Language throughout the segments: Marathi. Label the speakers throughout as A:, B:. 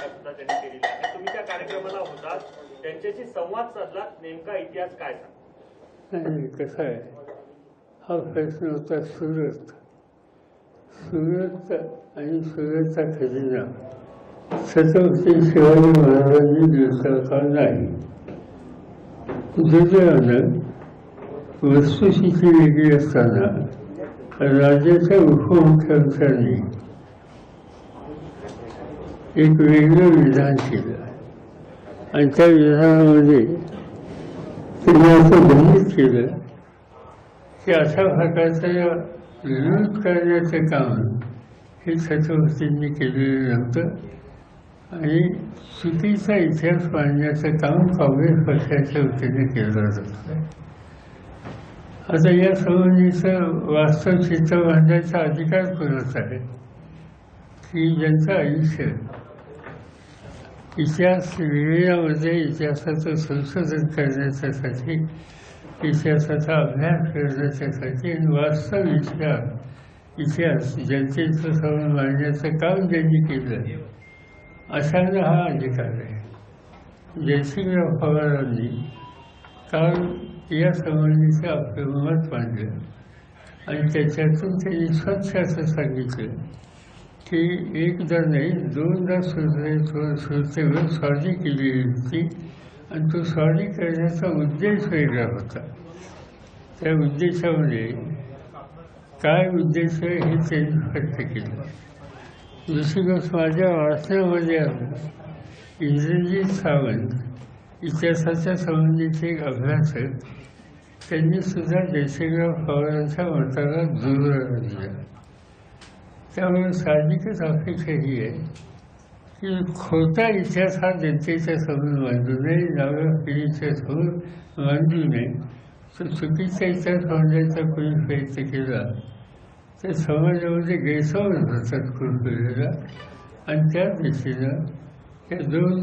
A: सुद्धा त्यांनी केलेली आहे. तुम्ही त्या कार्यक्रमाला होता, त्यांच्याशी संवाद साधला, नेमका इतिहास काय सांगा?
B: नाही, कसं आहे, हा प्रश्न होता सुरत आणि सुरतचा खजिना छत्रपती शिवाजी महाराजांनी दिवसा का नाही. दुर्दैवानं वस्तुस्थिती वेगळी असताना राज्याच्या उपमुख्यमंत्र्यांनी एक वेगळं विधान केलं आणि त्या विधानामध्ये त्यांनी असं गंभीर केलं की अशा प्रकारचं लूट करण्याचं काम हे छत्रपतींनी केलेलं नव्हतं आणि चुकीचा इतिहास मांडण्याचं काम काँग्रेस पक्षाच्या वतीने केलं जातं. आता या संबंधीचं वास्तव चित्र बांधण्याचा अधिकार कोणाचा आहे की ज्यांचं आयुष्य इतिहास लिहिण्यामध्ये इतिहासाचं संशोधन करण्याच्यासाठी, इतिहासाचा अभ्यास करण्याच्यासाठी आणि वास्तव इतिहास जनतेचं समोर मांडण्याचं काम ज्यांनी केलं अशांना हा अधिकार आहे. जयसिंगराव पवारांनी काल या संबंधीचं आपलं मत मांडलं आणि त्याच्यातून त्यांनी स्वच्छ असं सांगितलं की एकदा नाही दोनदा सुरतेवर स्वारी केलेली होती आणि तो स्वारी करण्याचा उद्देश वेगळा होता. त्या उद्देशामध्ये काय उद्देश आहे हे त्यांनी स्पष्ट केलं. दुसरी गोष्ट माझ्या वाचनामध्ये आलं, इंद्रजित सावंत इतिहासाच्या संबंधीचे एक अभ्यासक त्यांनी सुद्धा जयसिंगराव पवारांच्या मताला दुजोरा दिला. त्यामुळे साहजिकच अपेक्षा ही आहे की खोटा इतिहास हा जनतेच्या समोर मांडू नये, नव्या पिढीच्या समोर मांडू नये. तो चुकीचा इतिहास मांडण्याचा कोणी प्रयत्न केला तर समाजामध्ये गैरसमज होतात खूप वेळेला आणि त्या दिशेनं त्या दोन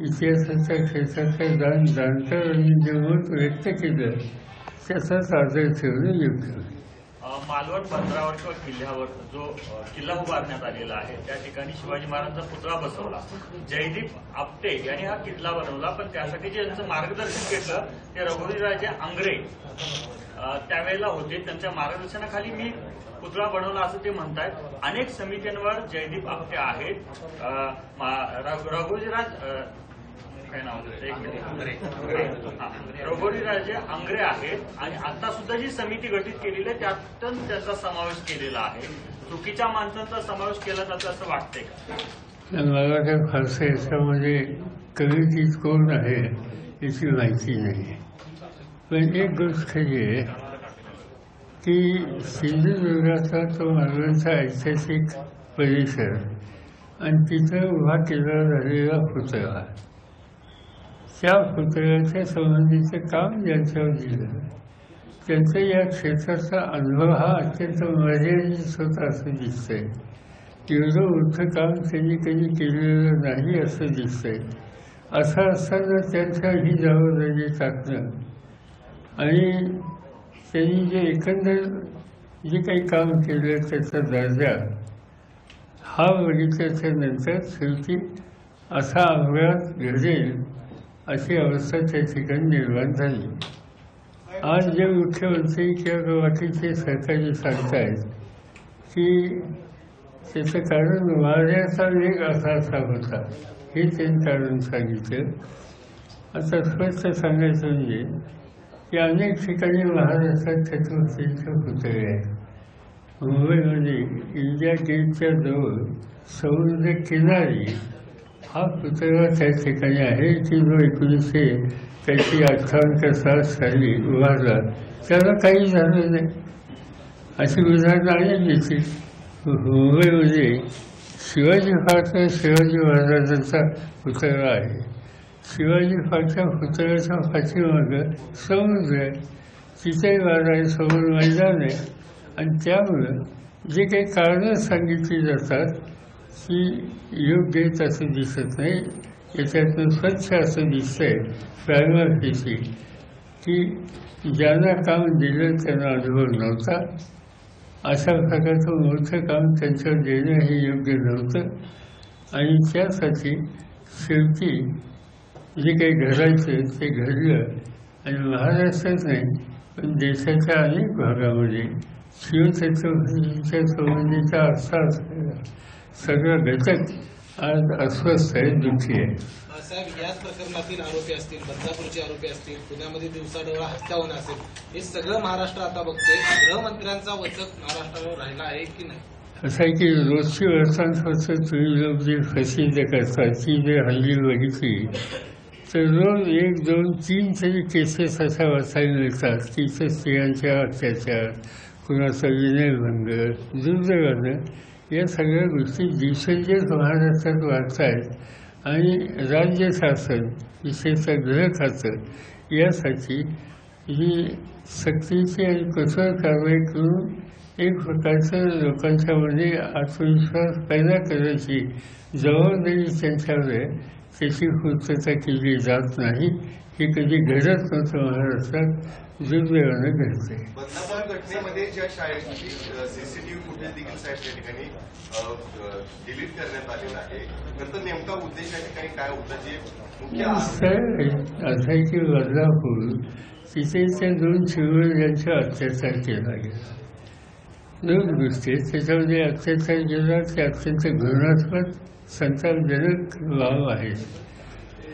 B: इतिहासाच्या क्षेत्रातल्या जाणकारांनी जे मत व्यक्त केलं त्याचाच आदर ठेवणं योग्य आहे.
A: मालवण बंदरावर किंवा किल्ल्यावर जो किल्ला उभारण्यात आलेला आहे त्या ठिकाणी शिवाजी महाराजांचा पुतळा बसवला. जयदीप आपटे यांनी हा किल्ला बनवला, पण त्यासाठी जे यांचं मार्गदर्शन घेतलं ते रघुवीरराजे आंग्रे त्यावेळेला होते. त्यांच्या मार्गदर्शनाखाली मी पुतळा बनवला असं ते म्हणतायत. अनेक समित्यांवर जयदीप आपटे आहेत. रघुवीरराज काय नाव रघुवीरराजे आंग्रे आहेत आणि आता सुद्धा जी समिती गठीत केलेली आहे त्यातून त्याचा समावेश केलेला आहे. चुकीच्या माणसांचा समावेश केला जातो असं वाटतंय का?
B: मला काय फारसं याच्यामध्ये कमिटीत कोण आहे याची माहिती नाही. पण एक गोष्ट खरी आहे की सिंधुदुर्गाचा तो मालवणचा ऐतिहासिक परिसर आणि तिथं उभा केला झालेला पुतळा, त्या पुतळ्याच्या संबंधीचं काम ज्यांच्यावर दिलं त्यांचा या क्षेत्राचा अनुभव हा अत्यंत मर्यादित होता असं दिसतंय. एवढं मोठं काम त्यांनी कधी केलेलं नाही असं दिसतंय. असं असताना त्यांच्या ही जबाबदारी टाकणं आणि त्यांनी जे एकंदर जे काही काम केलं त्याचा दर्जा हा बघितल्याच्या नंतर शेवटी असा अपघात घडेल अशी अवस्था त्या ठिकाणी निर्माण झाली. आज जे मुख्यमंत्री किंवा बाकीचे सरकारी सांगतायत की त्याचं कारण वाऱ्याचा वेग असा होता हे त्यांनी कारण सांगितलं. आता स्पष्ट सांगायचं म्हणजे की अनेक ठिकाणी महाराष्ट्रात छत्रपतींचे पुतळे आहेत. मुंबईमध्ये इंडिया गेटच्या जवळ समुद्र किनारी हा पुतळा त्या ठिकाणी आहे की जो 1958 साली उभारला. त्याला काही झालं नाही अशी उदाहरणं अनेक. मुंबईमध्ये शिवाजी पार्कला शिवाजी महाराजांचा पुतळा आहे. शिवाजी पार्कच्या पुतळ्याच्या पाठीमागं समुद्र आहे, तिथे वारा आहे, समोर मैदान आहे आणि त्यामुळं जे काही कारणं सांगितली जातात की योग्य असं दिसत नाही. याच्यातून स्वच्छ असं दिसतंय प्रायमरी की ज्यांना काम दिलं त्यांना अनुभव नव्हता. अशा प्रकारचं मोठं काम त्यांच्यावर देणं हे योग्य नव्हतं आणि त्यासाठी शेवटी जे काही घडायचं ते घडलं. आणि महाराष्ट्रात नाही पण देशाच्या अनेक भागामध्ये शिवछत्रपतींच्या संबंधीचा असा असलेला सगळा घटक आज अस्वस्थ आहे, दुःखी आहे.
C: साहेब, याच प्रकरणातील आरोपी असतील, बदलापूरचे आरोपी असतील, पुण्यामध्ये दिवसाढवळा हत्या होणं असेल, हे सगळं महाराष्ट्र आता बघते. गृहमंत्र्यांचा वचक महाराष्ट्रावर राहिला आहे की नाही?
B: असं आहे की रोजची वर्तमानपत्र तुम्ही लोक जे प्रसिद्ध करतात ती जर हल्ली बघितली तर रोज 1, 2, 3 तरी केसेस अशा वाचायला मिळतात की इथं स्त्रियांच्या अत्याचार, कुणाचा विनयभंग, दुर्दैवानं या सगळ्या गोष्टी दिवसेंदिवस महाराष्ट्रात वाढत आहेत. आणि राज्य शासन विशेषतः गृह खातं यासाठी ही सक्तीची आणि कठोर कारवाई करून एक प्रकारचं लोकांच्यामध्ये आत्मविश्वास पैदा करायची जबाबदारी त्यांच्यावर आहे. त्याची पूर्तता केली जात नाही. हे कधी घडत नव्हतं महाराष्ट्रात, दुर्दैवानं घडते.
D: बदलापूर घटनेमध्ये ज्या शाळेची सीसीटीव्ही फुटेज देखील साहेब त्या ठिकाणी डिलीट करण्यात आलेला आहे, तर नेमका उद्देश या ठिकाणी काय होता? जे मुख्य
B: असं आहे की बदलापूर तिथे त्या 2 चिमुरड्यांचा अत्याचार केला गेला. 2 गोष्टी त्याच्यामध्ये अत्याचार केला ते अत्यंत घृणास्पद संतापजनक बाब आहे.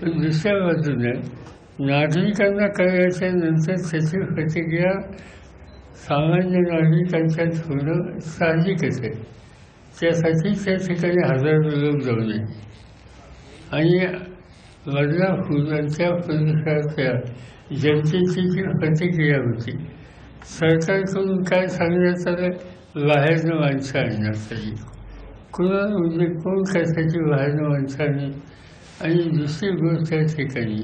B: पण दुसऱ्या बाजूने नागरिकांना कळल्याच्या नंतर त्याची प्रतिक्रिया सामान्य नागरिकांच्यात होणं साहजिकच आहे. त्यासाठी त्या ठिकाणी हजारो लोक जमले आणि बदलापूर आणि त्या परिसरातल्या जनतेची जी प्रतिक्रिया होती, सरकारकडून काय सांगण्यात आलं, बाहेरनं माणसं आणण्यात आली. कुणाला म्हणजे कोण कशाची बाहेरनं माणसं आणली. आणि दुसरी गोष्ट त्या ठिकाणी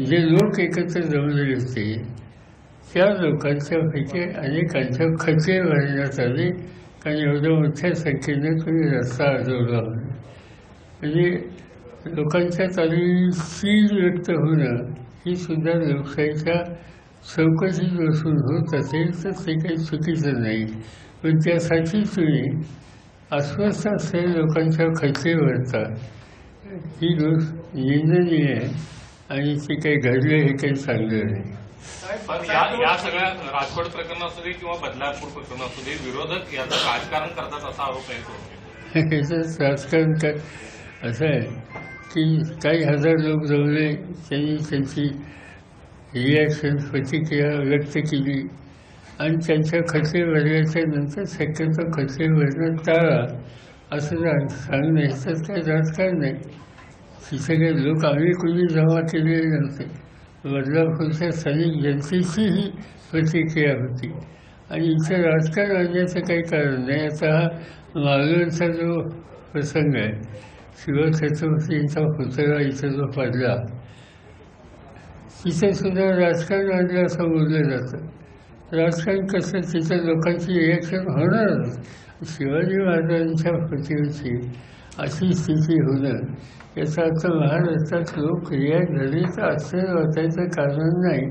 B: जे लोक एकत्र जमलेले होते त्या लोकांच्यापैकी अनेकांच्या खचरे भरण्यात आले, कारण एवढ्या मोठ्या संख्येनं तुम्ही रस्ता अडवला म्हणून. म्हणजे लोकांच्यात आलेली चीड व्यक्त होणं ही सुद्धा लोकशाहीच्या चौकशीत बसून होत असेल तर ते काही चुकीचं नाही. पण त्यासाठी तुम्ही अस्वस्थ असलेल्या लोकांच्या खचरे भरता, ही गोष्ट निंदनीय आहे आणि ते काही घडलं हे काही चांगलं नाही.
E: या सगळ्या राजकोट प्रकरण असू दे किंवा बदलापूर प्रकरण असू दे, विरोधक याचं राजकारण करतात असा आरोप आहे.
B: याचंच राजकारण असं आहे की काही हजार लोक जमले, त्यांनी त्यांची रिॲक्शन प्रतिक्रिया व्यक्त केली आणि त्यांच्या खचरे भरल्याच्या नंतर शक्यतो खचरे भरणं टाळा असं सांगणं ह्याच्यात काही राजकारण नाही. तिथे काही लोक आम्ही कोणी जमा केलेले नव्हते. बदलापूरच्या स्थानिक जनतेचीही प्रतिक्रिया होती आणि इथं राजकारण आणण्याचं काही कारण नाही. आता हा मालवणचा जो प्रसंग आहे, शिवछत्रपतींचा पुतळा इथं जो पडला, तिथे सुद्धा राजकारण आणलं असं बोललं जातं. राजकारण कसं, तिथं लोकांची रिॲक्शन होणारच. शिवाजी महाराजांच्या प्रतिमेची अशी स्थिती होणं याचा अर्थ महाराष्ट्रात लोक रिॲक्ट झाले तर आश्चर्य वाटायचं कारण नाही.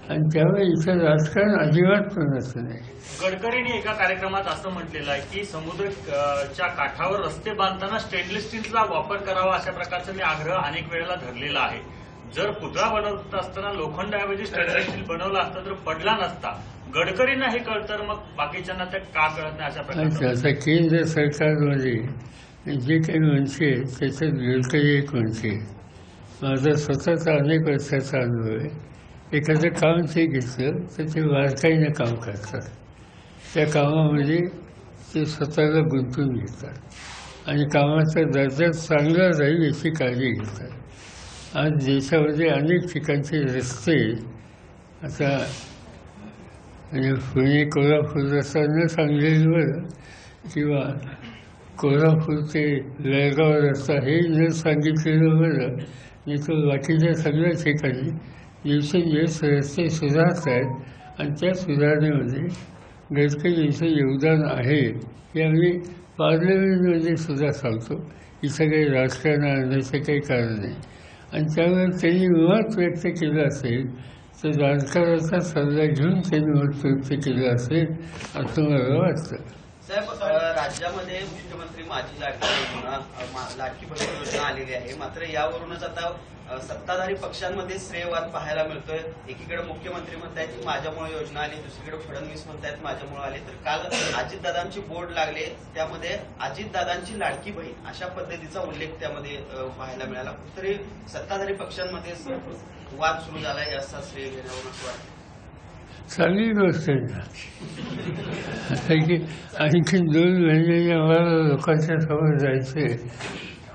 B: आणि त्यामुळे इथं राजकारण अजिबात कोणाचं नाही.
A: गडकरींनी एका कार्यक्रमात असं म्हटलेलं आहे की समुद्राच्या काठावर रस्ते बांधताना स्टेनलेस स्टीलचा वापर करावा, अशा प्रकारचा मी आग्रह अनेक वेळेला धरलेला आहे. जर पुतळा बनवत असताना लोखंडाऐवजी स्टेनलेस स्टील बनवला असता तर पडला नसता. गडकरींना हे कळतं तर मग बाकीच्यांना ते का कळत नाही, अशा प्रकारचं.
B: आता केंद्र सरकारमध्ये जे काही मंत्री आहेत त्याच्यात गडकरी एक मंत्री आहे. माझा स्वतःचा अनेक वर्षाचा अनुभव आहे. एखादं काम ते घेतलं तर ते बारकाईनं काम करतात. त्या कामामध्ये ते स्वतःला गुंतवून घेतात आणि कामाचा दर्जा चांगला राहील याची काळजी घेतात. आज देशामध्ये अनेक ठिकाणचे रस्ते आता म्हणजे पुणे कोल्हापूर रस्ता न सांगलेलं बरं, किंवा कोल्हापूर ते बेळगाव रस्ता हे न सांगितलेलं बरं, नाही तर बाकीच्या सगळ्या ठिकाणी दिवसेंदिवस रस्ते सुधारत आहेत आणि त्या सुधारणेमध्ये गडकरींचं योगदान आहे हे आम्ही पार्लमेंटमध्ये सुद्धा सांगतो. इथं काही राजकारण आणण्याचं काही कारण नाही. आणि त्यामुळे त्यांनी मत व्यक्त केलं असेल तर राजकारणाचा सल्ला घेऊन त्यांनी मत व्यक्त केलं असेल असं मला वाटतं.
F: साहेब, राज्यामध्ये मुख्यमंत्री माझी लाडकी योजना लाडकी बहीण योजना आलेली आहे. मात्र यावरूनच आता सत्ताधारी पक्षांमध्ये श्रेयवाद पाहायला मिळतोय. एकीकडे मुख्यमंत्री म्हणतायत की माझ्यामुळे योजना आली, दुसरीकडे फडणवीस म्हणतायत माझ्यामुळे आली. तर काल अजितदादांची बोर्ड लागले, त्यामध्ये अजितदादांची लाडकी बहीण अशा पद्धतीचा उल्लेख त्यामध्ये पाहायला मिळाला. तरी सत्ताधारी पक्षांमध्ये वाद सुरू झालाय असा श्रेय घेण्यावरून असं वाटतं.
B: चांगली गोष्ट आहे ना. आता की आणखी 2 महिने आम्हाला लोकांच्या समोर जायचे.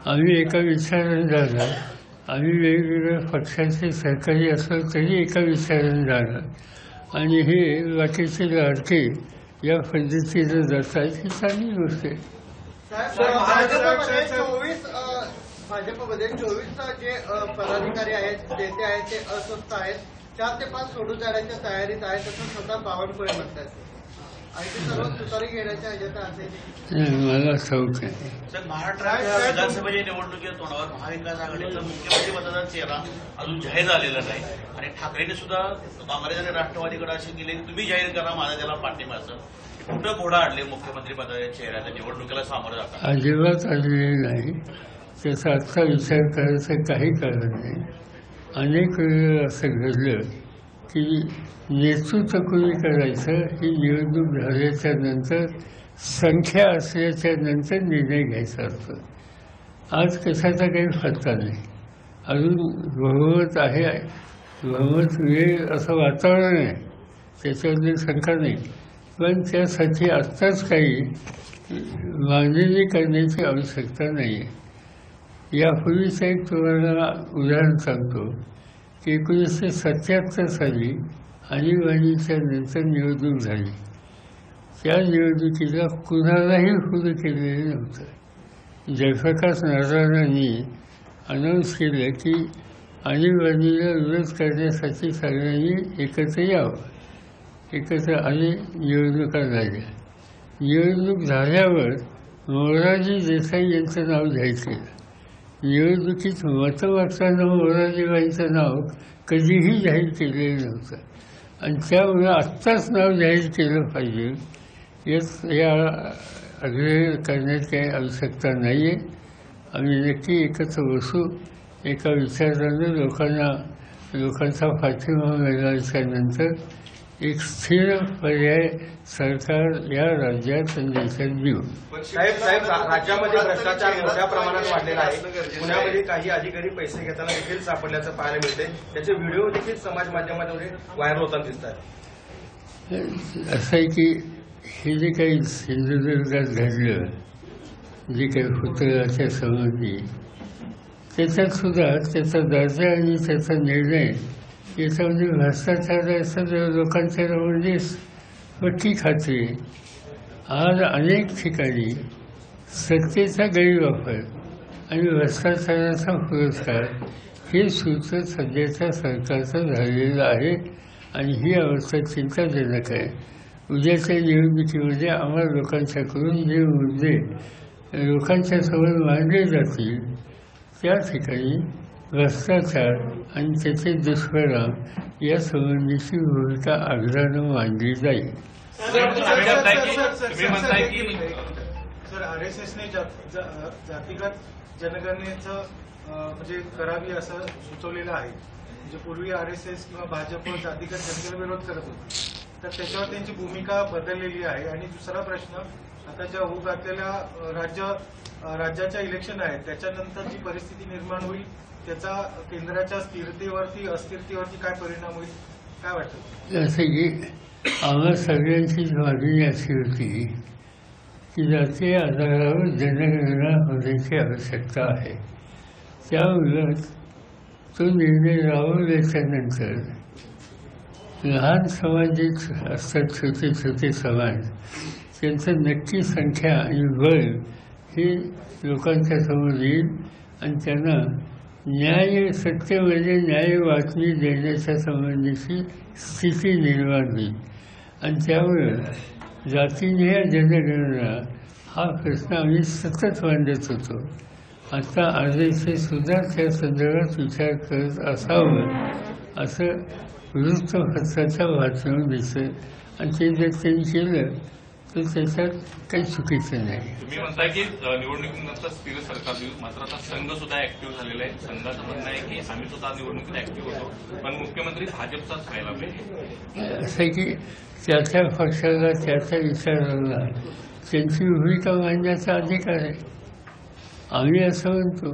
B: आम्ही एका विचाराने जाणार, आम्ही वेगवेगळ्या पक्षाचे सरकारी असलो तरी एका विचाराने जाणार आणि हे बाकीचे लाडके या पद्धतीनं जातात, ही चांगली गोष्ट आहे.
G: भाजपमध्ये 24 जे पदाधिकारी आहेत, नेते आहेत, ते अस्वस्थ आहेत. 4 ते 5 सोडून जाण्याच्या तयारीत आहेत असं स्वतः बावनकुळे म्हणतात आणि ते सर्व तुतारी घेण्याच्या ह्याच्यात असेल.
B: मला ठाऊक आहे.
H: सर, महाराष्ट्राच्या विधानसभेच्या निवडणुकीच्या तोंडावर महाविकास आघाडीचा मुख्यमंत्री पदाचा चेहरा अजून जाहीर झालेला नाही आणि ठाकरेंनी सुद्धा काँग्रेस आणि राष्ट्रवादीकडे असे केले की तुम्ही जाहीर करा माझा त्याला पाठिंबाचं. कुठं घोडा आणले मुख्यमंत्री पदाच्या चेहऱ्याच्या निवडणुकीला सामोरं जातात?
B: अजिबात आलेले नाही. त्याचा आत्ता विचार करायचं काही कारण नाही. अनेक वेळा असं घडलं की नेतृत्व कोणी करायचं ही निवडणूक झाल्याच्या नंतर, संख्या असल्याच्या नंतर निर्णय घ्यायचा असतो. आज कशाचा काही पत्ता नाही. अजून बहुमत आहे, बहुमत मिळेल असं वातावरण आहे, त्याच्याबद्दल शंका नाही. पण त्यासाठी आत्ताच काही मांडणी करण्याची आवश्यकता नाही आहे. यापूर्वीचं एक तुम्हाला उदाहरण सांगतो की 1977 साली आणीबाणीच्या नंतर निवडणूक झाली. त्या निवडणुकीला कुणालाही हुर केलेलं नव्हतं. जयप्रकाश नारायणांनी अनाऊन्स केलं की आणीबाणीला विरोध करण्यासाठी सगळ्यांनी एकत्र यावं. एकत्र आले, निवडणुका झाल्या. निवडणूक झाल्यावर मोरारजी देसाई यांचं नाव जाहीर केलं. निवडणुकीत मतं मागताना मोरारजीबाईंचं नाव कधीही जाहीर केलेलं नव्हतं आणि त्यामुळे आत्ताच नाव जाहीर केलं पाहिजे या आग्रह करण्याची काही आवश्यकता नाही आहे. आम्ही नक्की एकत्र बसू, एका विचारानं लोकांचा पाठिंबा मिळाल्याच्यानंतर एक स्थिर पर्याय सरकार या राज्यात आणि देशात देऊ.
I: साहेब, राज्यामध्ये भ्रष्टाचार मोठ्या प्रमाणात वाढलेला आहे. पुण्यामध्ये काही अधिकारी पैसे घेताना देखील सापडल्याचं पाहायला मिळते. त्याचे व्हिडिओ देखील समाज माध्यमांमध्ये व्हायरल होताना दिसतात.
B: असं आहे की हे जे काही सिंधुदुर्गात घडलं, जे काही पुतळ्याच्या संबंधी, त्याच्यात सुद्धा त्याचा दर्जा आणि त्याचा निर्णय याच्यामध्ये भ्रष्टाचाराचं लोकांच्या म्हणजे पक्की खात्री. आज अनेक ठिकाणी सत्तेचा गैरवापर आणि भ्रष्टाचाराचा पुरस्कार हे सूत्र सध्याच्या सरकारचं झालेलं आहे आणि ही अवस्था चिंताजनक आहे. उद्याच्या निवडणुकीमध्ये आम्हाला लोकांच्याकडून जे मुद्दे लोकांच्या समोर मांडले जातील त्या ठिकाणी भ्रष्टाचार आणि त्याचे दुष्परिणाम या संबंधीची भूमिका आग्रहानं मांडली जाईल.
J: सर, RSSने जातीगत जनगणनेचं म्हणजे करावी असं सुचवलेलं आहे. म्हणजे पूर्वी RSS किंवा भाजप जातीगत जनगणना विरोध करत होते, तर त्याच्यावर त्यांची भूमिका बदललेली आहे. आणि दुसरा प्रश्न, आता ज्या होऊ घातलेल्या राज्याच्या इलेक्शन आहेत त्याच्यानंतर जी परिस्थिती निर्माण होईल त्याचा केंद्राच्या स्थिरतेवरती अस्थिरतेवरती काय परिणाम होईल, काय वाटतं?
B: जसे की आम्हा सगळ्यांची मागणी अशी होती की जातीय आधारावर जनगणना होण्याची आवश्यकता आहे. त्यामुळे तो निर्णय राबवल्याच्यानंतर लहान समाज जे असतात, छोटे छोटे समाज, त्यांचं नक्की संख्या आणि बळ हे लोकांच्या समोर येईल आणि त्यांना न्याय, सत्तेमध्ये न्याय बातमी देण्याच्या संबंधीची स्थिती निर्माण होईल. आणि त्यामुळं जातीय जनगणना हा प्रश्न आम्ही सतत मांडत होतो. आता RSS सुद्धा त्या संदर्भात विचार करत असावं असं वृत्तपत्राच्या बातम्यावर दिसतं आणि ते जर त्यांनी केलं तर त्याच्यात काही चुकीचं नाही.
E: तुम्ही म्हणताय की निवडणुकीनंतर स्थिर सरकार देऊ, मात्र आता संघ सुद्धा ऍक्टिव्ह झालेला आहे. संघाचं म्हणणं आहे की आम्ही सुद्धा निवडणुकीत ऍक्टिव्ह होतो, पण मुख्यमंत्री भाजपचाच व्हायला पाहिजे.
B: असं की त्याच्या पक्षाला त्याच्या विचाराला त्यांची भूमिका मांडण्याचा अधिकार आहे. आम्ही असं म्हणतो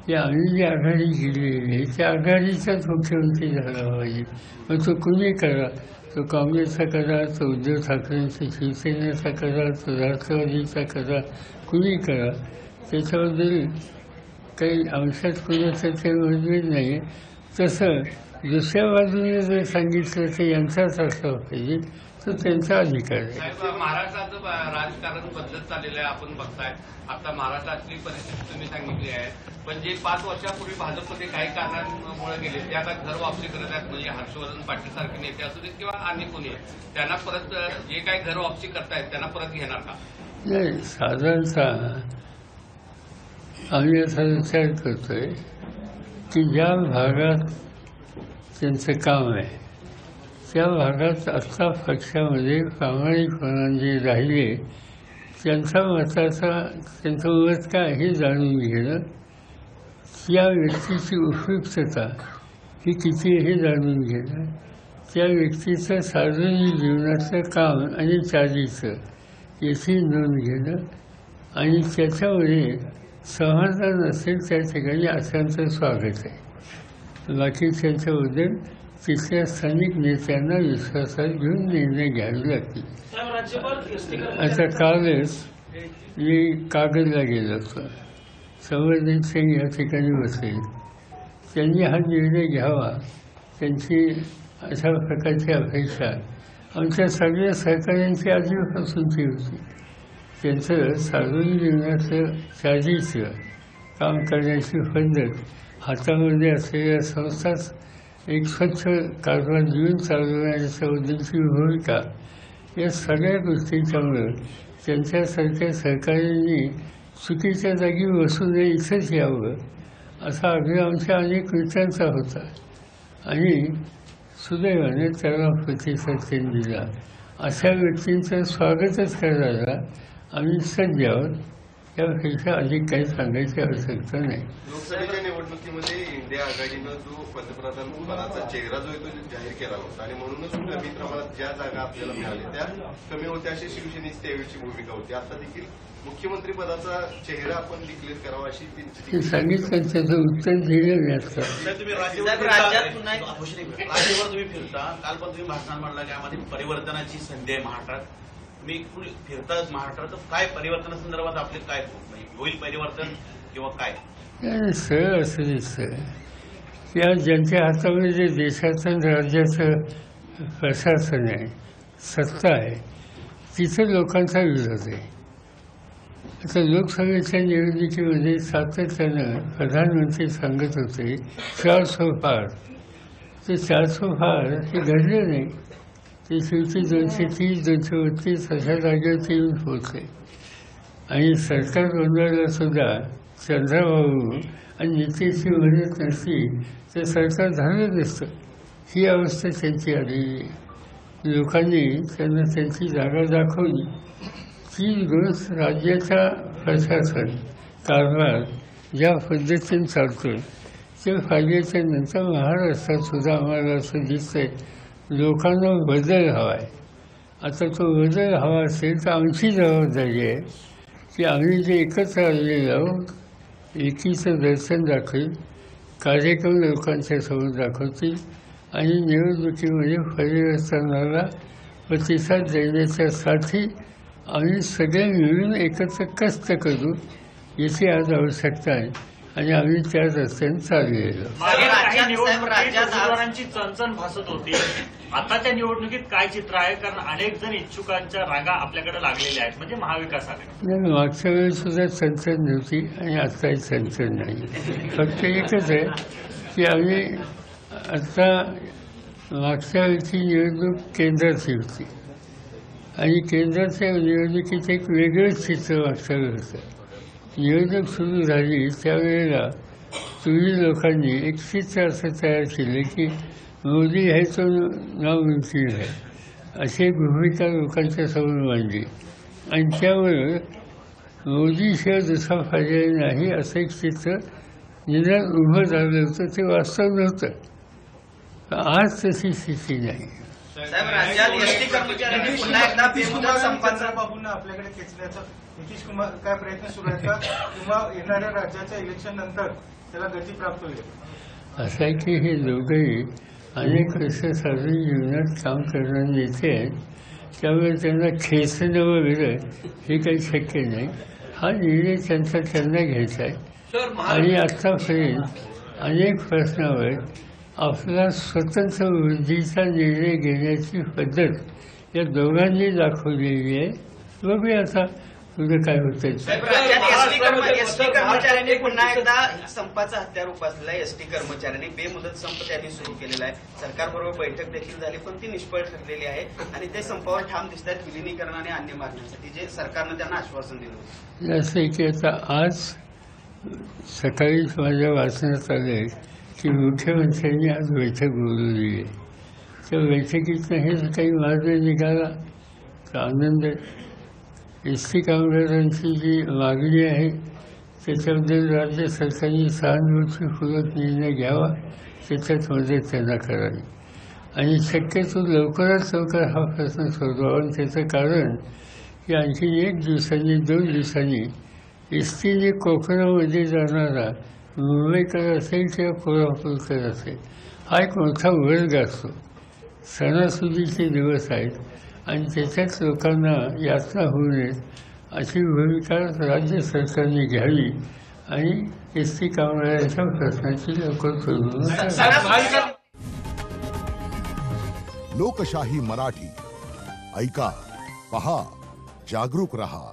B: की आम्ही जी आघाडी केलेली आहे त्या आघाडीचाच मुख्यमंत्री झाला पाहिजे. मग तो कुणी करा, तो काँग्रेसचा करा, तो उद्धव ठाकरेंचा शिवसेनेचा करा, तो राष्ट्रवादीचा करा, कुणी करा, त्याच्याबद्दल काही अंशात कुणाचं ते मतभेद नाही. तसं दुसऱ्या बाजूने जर सांगितलं तर यांचाच असला पाहिजे, तर त्यांचा अधिकार आहे.
K: साहेब, महाराष्ट्राचं राजकारण बदलत चाललेलं आहे. आपण बघताय आता महाराष्ट्रातली परिस्थिती तुम्ही सांगितली आहे, पण जे 5 वर्षापूर्वी भाजपमध्ये काही कारणांमुळे गेले ते आता घर वापसी करत आहेत. म्हणजे हर्षवर्धन पाटील सारखे नेते असू देत किंवा अन्य कोणी, त्यांना परत जे काही घर वापसी करतायत त्यांना परत घेणार का?
B: नाही, साधारणतः आम्ही असा विचार करतोय की ज्या भागात त्यांचं काम आहे त्या भागात आत्ता पक्षामध्ये प्रामाणिकपणाने जे राहिले त्यांचा त्यांचं मत काय हे जाणून घेणं, त्या व्यक्तीची उपयुक्तता ही किती हे जाणून घेणं, त्या व्यक्तीचं सार्वजनिक जीवनाचं काम आणि चालीचं याची नोंद घेणं आणि त्याच्यामध्ये समाधान असेल त्या ठिकाणी अशांचं स्वागत आहे. बाकी त्यांच्याबद्दल तिथल्या स्थानिक नेत्यांना विश्वासात घेऊन निर्णय घ्यावे लागतील. आता कालच मी कागदला गेलो होतो. संवर्धन सिंग या ठिकाणी बसले. त्यांनी हा निर्णय घ्यावा, त्यांची अशा प्रकारची अपेक्षा आमच्या सगळ्या सहकाऱ्यांची आधीपासूनची होती. त्यांचं सार्वजनिक जीवनाचं चालीचं काम करण्याची पद्धत, हातामध्ये असलेल्या संस्थाच एक स्वच्छ कारभार जीवन चालवण्याच्याबद्दलची भूमिका, या सगळ्या गोष्टींच्यामुळं त्यांच्यासारख्या सहकाऱ्यांनी चुकीच्या जागी बसू नये, इथंच यावं असा आग्रह आमच्या अनेक मित्रांचा होता आणि सुदैवाने त्याला प्रतिसाद त्यांनी दिला. अशा व्यक्तींचं स्वागतच करायला आम्ही सज्ज आहोत. त्यापेक्षा अधिक काही सांगायची आवश्यकता नाही.
D: लोकसभेच्या निवडणुकीमध्ये इंडिया आघाडीनं जो पंतप्रधान पदाचा चेहरा जो आहे तो जाहीर केला होता आणि म्हणूनच कमी प्रमाणात ज्या जागा आपल्याला मिळाल्या त्या कमी होत्या अशी शिवसेनेची त्यावेळीची भूमिका होती. आता देखील मुख्यमंत्री पदाचा चेहरा आपण डिक्लेअर करावा अशी त्यांची
B: सांगितलं, त्याचं उत्तर दिलं नाही.
H: तुम्ही राज्यावर तुम्ही फिरता, काल पण तुम्ही भाषणात म्हणला की यामध्ये परिवर्तनाची संधी आहे महाराष्ट्रात. तुम्ही फिरता महाराष्ट्रात, तर काय परिवर्तनासंदर्भात आपले काय होईल परिवर्तन किंवा काय?
B: सरळ असं दिसतं की आज ज्यांच्या हातामध्ये जे देशाचं राज्याचं प्रशासन आहे, सत्ता आहे, तिथं लोकांचा विरोध आहे. आता लोकसभेच्या निवडणुकीमध्ये सातत्यानं प्रधानमंत्री सांगत होते 400 पार. ते 400 पार हे घडले नाही. ते शेवटी 230, 232 अशा जागेवरती येऊन पोहोचले. आणि सरकार बनवायला सुद्धा चंद्रबाबू आणि नितीशची मदत नसली तर सरकार झालं नसतं. ही अवस्था त्यांची आलेली आहे. लोकांनी त्यांना त्यांची जागा दाखवली. ती गोष्ट राज्याचा प्रशासन कारभार ज्या पद्धतीने चालतो ते फायद्याच्या नंतर महाराष्ट्रात सुद्धा आम्हाला असं दिसतंय लोकांना बदल हवा आहे. आता तो बदल हवा असेल तर आमची जबाबदारी आहे की आम्ही जे एकत्र आलेले आहोत, एकीचं दर्शन दाखवेल, कार्यक्रम लोकांच्या समोर दाखवतील आणि निवडणुकीमध्ये परिवर्तनाला प्रतिसाद देण्याच्यासाठी आम्ही सगळे मिळून एकत्र कष्ट करू याची आज आवश्यकता आहे आणि आम्ही त्या रस्त्याने चाललेलो.
A: मागे काही निवडणुकीत उमेदवारांची चणचण भासत होती. आता त्या निवडणुकीत काय चित्र आहे? कारण अनेक जण इच्छुकांच्या रागा आपल्याकडे लागलेल्या आहेत, म्हणजे महाविकास आघाडी.
B: नाही, मागच्या वेळेस सुद्धा चणचण नव्हती आणि आत्ताही चणचण नाही. फक्त एकच आहे की आम्ही आता मागच्या वेळची निवडणूक केंद्राची होती आणि केंद्राच्या निवडणुकीचं एक वेगळंच चित्र मागच्या वेळेस होतं. निवडणूक सुरू झाली त्यावेळेला तुम्ही लोकांनी एक चित्र असं तयार केलं की मोदी है तो नामुमकिन है. अशी भूमिका लोकांच्या समोर मांडली आणि त्यामुळे मोदीशिवाय दुसरा पर्याय नाही असं एक चित्र निदान उभं झालं होतं. ते वास्तव नव्हतं. आज तशी स्थिती नाही.
F: साहेब, राज्यात एसटी कर्मचाऱ्यांनी पुन्हा एकदा बेमुदत संपाचा
J: बाबूंना आपल्याकडे खेचण्याचा नितीश कुमार काय प्रयत्न सुरू आहेत का, किंवा येणाऱ्या राज्याच्या इलेक्शन नंतर त्याला गती प्राप्त होईल?
B: असं आहे की हे दोघंही अनेक वर्ष सार्वजनिक जीवनात काम करणारे नेते आहेत. त्यामुळे त्यांना खेचणं वगैरे हे काही शक्य नाही. हा निर्णय त्यांना घ्यायचा आहे. आणि आत्तापर्यंत अनेक प्रश्नावर आपला स्वतंत्र बुद्धीचा निर्णय घेण्याची पद्धत या दोघांनी दाखवलेली आहे. बघूया आता पुढे काय होतं.
F: साहेब, राज्यात एसटी कर्मचाऱ्यांनी पुन्हा एकदा संपाचा हत्यार उपासलेला आहे. एसटी कर्मचाऱ्यांनी बेमुदत संप त्यांनी सुरू केलेला आहे. सरकारबरोबर बैठक देखील झाली, पण ती निष्फळ ठरलेली आहे आणि ते संपावर ठाम दिसत आहेत विलिनीकरण आणि अन्य मागण्यांसाठी, जे सरकारनं त्यांना आश्वासन दिलं होतं.
B: असं आहे की आता आज सकाळीच माझ्या वाचण्यात आलं की मुख्यमंत्र्यांनी आज बैठक बोलवली आहे. त्या बैठकीतनं हे काही मार्ग निघाला तर आनंद आहे. एस टी कामगारांची जी मागणी आहे त्याच्याबद्दल राज्य सरकारने सहानुभूतीपूर्वक निर्णय घ्यावा, त्याच्यात मदत त्यांना करावी आणि शक्यतो लवकरात लवकर हा प्रश्न सोडवावा. आणि त्याचं कारण की आणखी 1 दिवसांनी 2 दिवसांनी एस टीने कोकणामध्ये जाणारा मुंबईकर असेल किंवा कोल्हापूरकर असेल हा एक मोठा वर्ग असतो. सणासुदीचे दिवस आहेत आणि त्याच्यात लोकांना यातना होऊ नयेत अशी भूमिका राज्य सरकारने घ्यावी आणि एस टी कामगारांच्या प्रश्नाची लवकर सोडवणूक.
L: लोकशाही मराठी ऐका, पहा, जागरूक रहा.